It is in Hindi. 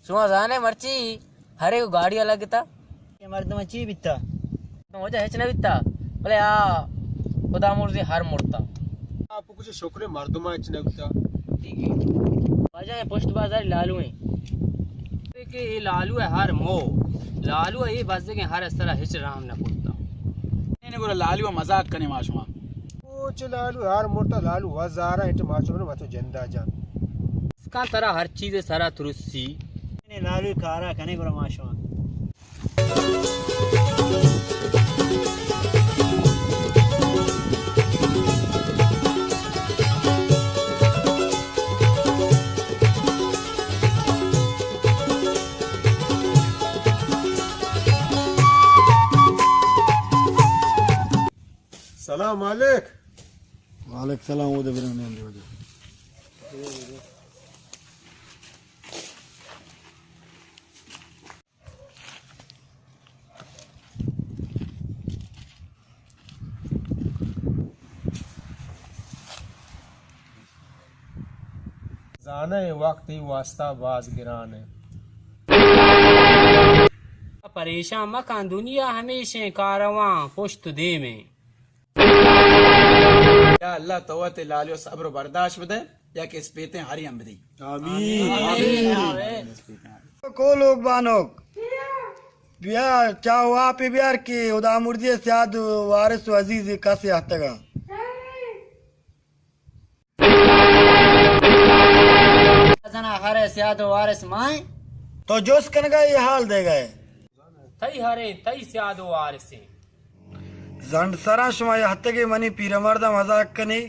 सुहा जाने मर्ची हरे को गाड़ी अलग था ये मर्द मची बिता तो मुझे हेचने बिता बोले खुदा मुर्जी हर मुड़ता आपको कुछ शुक्र मर्दमा इचनगता ठीक है वजह है पोस्ट बाजार लालू है कि ये लालू है हर मो लालू है ये बस के हर इस तरह हिच राम न पुरता ने गोरा लालू मजाक करने माशमा कुछ लालू हार मोटा लालू हजारा इट माचो न मतो जिंदा जान इसका तरह हर चीज सारा तुरुसी ने लालू कारा कने गोरा माशवा सलाम मालिक वालेकुम सलाम वो दे बिरने दे वजह जाने वक्त ही वास्ता बाज गिराने परेशान मकान दुनिया हमेशा कारवां पुश्त दे में या अल्लाह तवते लालियो सब्र बर्दाश्त बदे या के स्पेते हरी अमदी आमीन को लोग बानोक बियार चाहो आप बियार के उदा मुर्दी साद वारिस अजीज कासे हतगा जना हरे सियाद वारिस माए तो जोश कनगा ये हाल दे गए तई हरे तई सियाद वारिस जंड सरा शुमा ये हतगे मनी पीर मर्दा मजाक कने